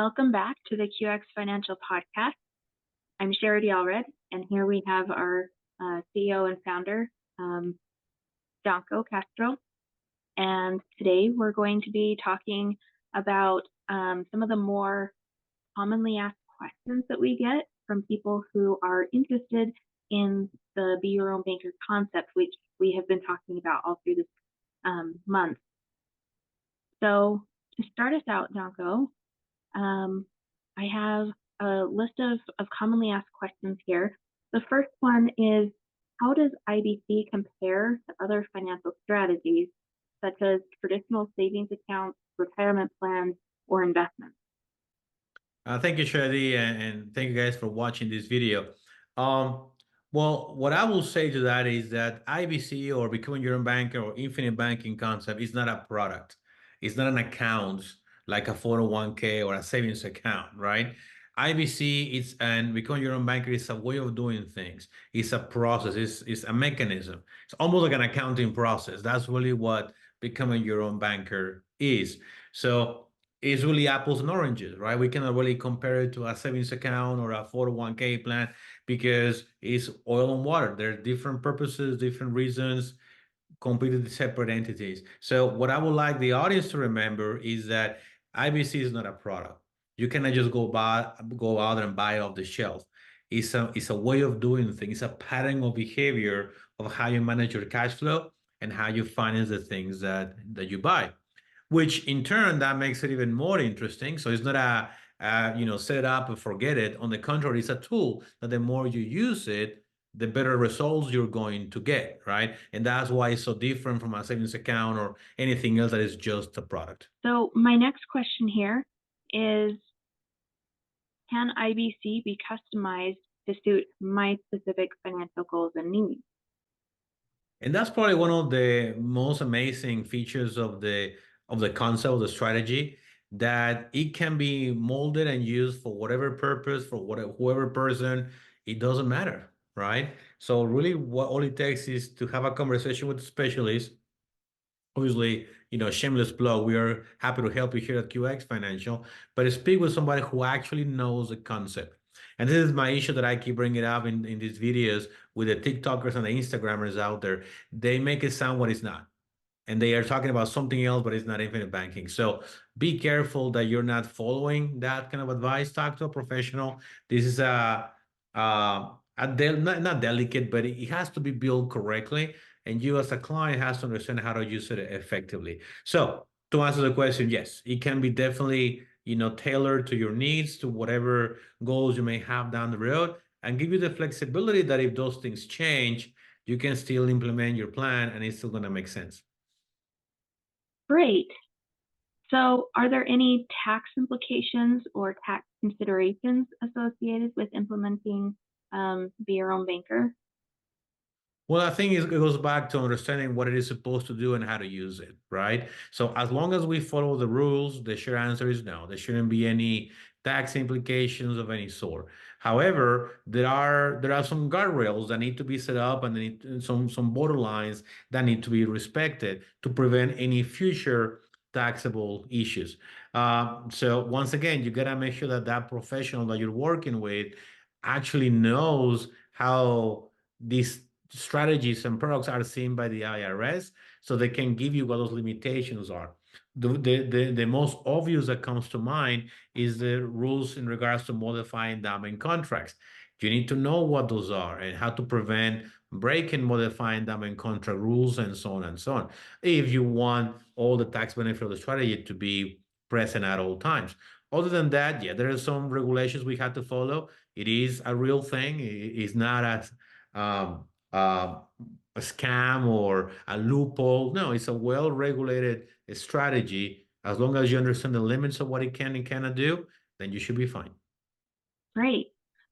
welcome back to the QX Financial Podcast. I'm Charity Allred, and here we have our CEO and founder, Danko Castro. And today we're going to be talking about some of the more commonly asked questions that we get from people who are interested in the Be Your Own Banker concept, which we have been talking about all through this month. So to start us out, Danko, I have a list of commonly asked questions here. The first one is, how does IBC compare to other financial strategies, such as traditional savings accounts, retirement plans, or investments? Thank you, Shadi, and thank you guys for watching this video. Well, what I will say to that is that IBC or Becoming Your Own Banker or Infinite Banking concept is not a product. It's not an account like a 401k or a savings account, right? IBC is and Becoming Your Own Banker is a way of doing things. It's a process. It's a mechanism. It's almost like an accounting process. That's really what Becoming Your Own Banker is. So it's really apples and oranges, right? We cannot really compare it to a savings account or a 401k plan because it's oil and water. There are different purposes, different reasons, completely separate entities. So what I would like the audience to remember is that IBC is not a product. You cannot just go out and buy it off the shelf. It's a way of doing things. It's a pattern of behavior of how you manage your cash flow and how you finance the things that you buy, which in turn that makes it even more interesting. So it's not set it up and forget it. On the contrary, it's a tool that the more you use it, the better results you're going to get, right? And that's why it's so different from a savings account or anything else that is just a product. So my next question here is, can IBC be customized to suit my specific financial goals and needs? And that's probably one of the most amazing features of the concept of the strategy, that it can be molded and used for whatever purpose, for whatever whoever person, it doesn't matter, right? So really what all it takes is to have a conversation with the specialist. Obviously, shameless plug, we are happy to help you here at QX Financial, but speak with somebody who actually knows the concept. And this is my issue that I keep bringing up in these videos with the TikTokers and the Instagrammers out there. They make it sound what it's not. And they are talking about something else, but it's not infinite banking. So be careful that you're not following that kind of advice. Talk to a professional. This is not delicate, but it has to be built correctly. And you as a client has to understand how to use it effectively. So to answer the question, yes, it can be definitely, tailored to your needs, to whatever goals you may have down the road, and give you the flexibility that if those things change, you can still implement your plan and it's still going to make sense. Great. So are there any tax implications or tax considerations associated with implementing Be Your Own Banker? Well, I think it goes back to understanding what it is supposed to do and how to use it, right? So as long as we follow the rules, the short answer is no. There shouldn't be any tax implications of any sort. However, there are some guardrails that need to be set up, and some borderlines that need to be respected to prevent any future taxable issues. So once again, you gotta make sure that that professional that you're working with actually knows how these strategies and products are seen by the IRS, so they can give you what those limitations are. The most obvious that comes to mind is the rules in regards to modifying endowment contracts. You need to know what those are and how to prevent breaking modifying endowment contract rules and so on and so on. If you want all the tax benefit of the strategy to be present at all times. Other than that, yeah, there are some regulations we have to follow. It is a real thing. It's not as uh, a scam or a loophole. No, it's a well-regulated strategy. As long as you understand the limits of what it can and cannot do, then you should be fine. Great.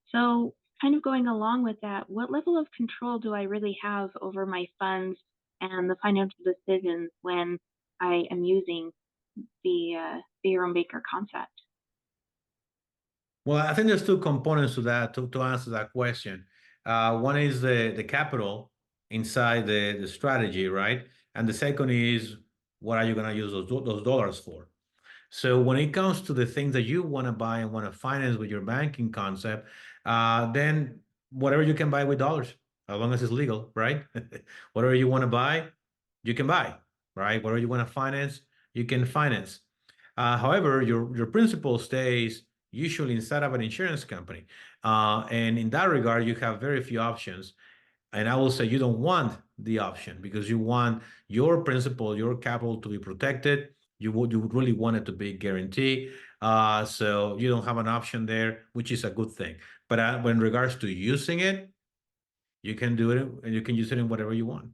So kind of going along with that, what level of control do I really have over my funds and the financial decisions when I am using the Be Your Own Banker concept? Well, I think there's two components to that to answer that question. One is the capital inside the strategy, right? And the second is what are you going to use those dollars for? So when it comes to the things that you want to buy and want to finance with your banking concept, then whatever you can buy with dollars, as long as it's legal, right? Whatever you want to buy, you can buy, right? Whatever you want to finance, you can finance. However, your principal stays usually inside of an insurance company. And in that regard, you have very few options. And I will say you don't want the option because you want your principal, your capital to be protected. You would really want it to be guaranteed. So you don't have an option there, which is a good thing. But when in regards to using it, you can do it and you can use it in whatever you want.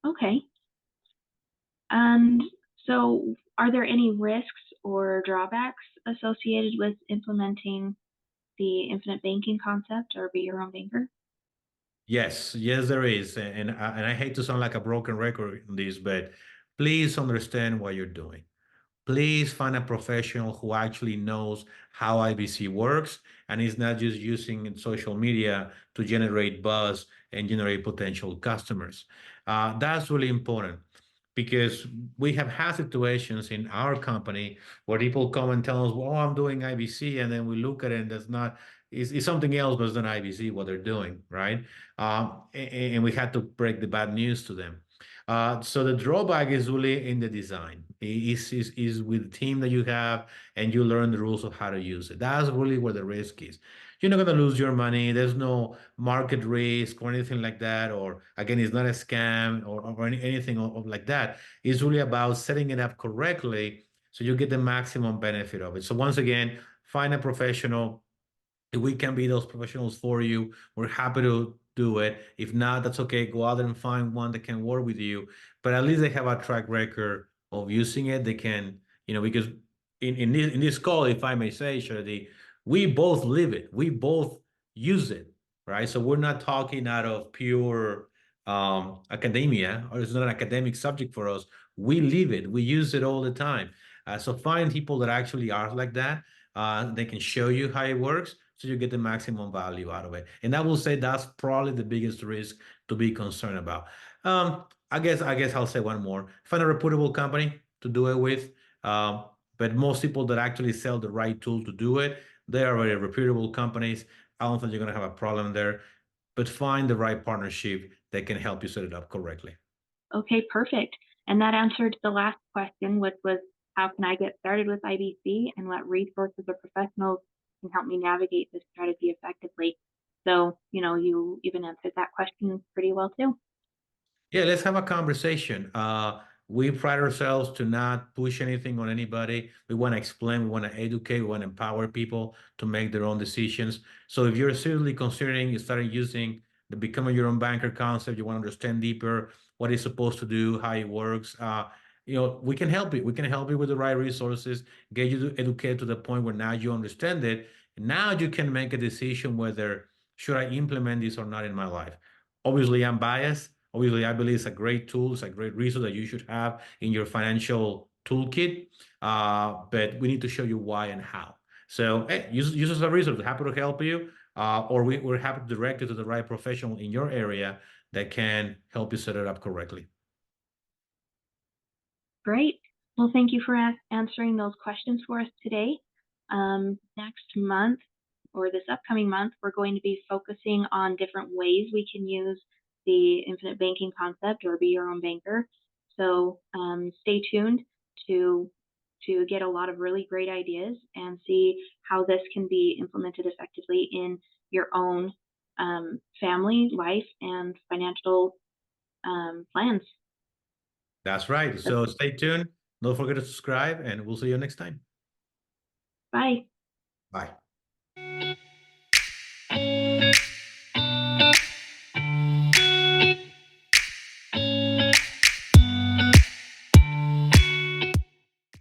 Okay. And so, are there any risks or drawbacks associated with implementing the infinite banking concept or be your own banker? Yes, yes, there is, and I hate to sound like a broken record in this, but please understand what you're doing. Please find a professional who actually knows how IBC works and is not just using social media to generate buzz and generate potential customers. That's really important because we have had situations in our company where people come and tell us, well, I'm doing IBC, and then we look at it and that's not, it's something else, but it's not IBC what they're doing, right? And we had to break the bad news to them. So the drawback is really in the design. Is with the team that you have, and you learn the rules of how to use it. That's really where the risk is. You're not going to lose your money. There's no market risk or anything like that. Or again, it's not a scam or anything like that. It's really about setting it up correctly so you get the maximum benefit of it. So once again, find a professional. If we can be those professionals for you, we're happy to do it. If not, that's okay. Go out there and find one that can work with you. But at least they have a track record of using it. They can, because in this call, if I may say, Shirley, we both live it. We both use it, right? So we're not talking out of pure academia, or it's not an academic subject for us. We live it. We use it all the time. So find people that actually are like that. They can show you how it works so you get the maximum value out of it. And I will say that's probably the biggest risk to be concerned about. I guess I'll say one more. Find a reputable company to do it with. But most people that actually sell the right tool to do it, they are very reputable companies. I don't think you're going to have a problem there. But find the right partnership that can help you set it up correctly. Okay, perfect. And that answered the last question, which was how can I get started with IBC and what resources or professionals can help me navigate this strategy effectively? So, you even answered that question pretty well too. Yeah, let's have a conversation. We pride ourselves to not push anything on anybody. We want to explain, we want to educate, we want to empower people to make their own decisions. So if you're seriously considering starting using the becoming your own banker concept, you want to understand deeper what it's supposed to do, how it works, we can help you. We can help you with the right resources, get you to educate to the point where now you understand it. Now you can make a decision whether should I implement this or not in my life. Obviously, I'm biased. Obviously, I believe it's a great tool. It's a great resource that you should have in your financial toolkit. But we need to show you why and how. So hey, use as a resource. We're happy to help you. Or we're happy to direct you to the right professional in your area that can help you set it up correctly. Great. Well, thank you for answering those questions for us today. Next month, or this upcoming month, we're going to be focusing on different ways we can use the infinite banking concept or be your own banker. So stay tuned to get a lot of really great ideas and see how this can be implemented effectively in your own family, life, and financial plans. That's right. So stay tuned. Don't forget to subscribe, and we'll see you next time. Bye. Bye.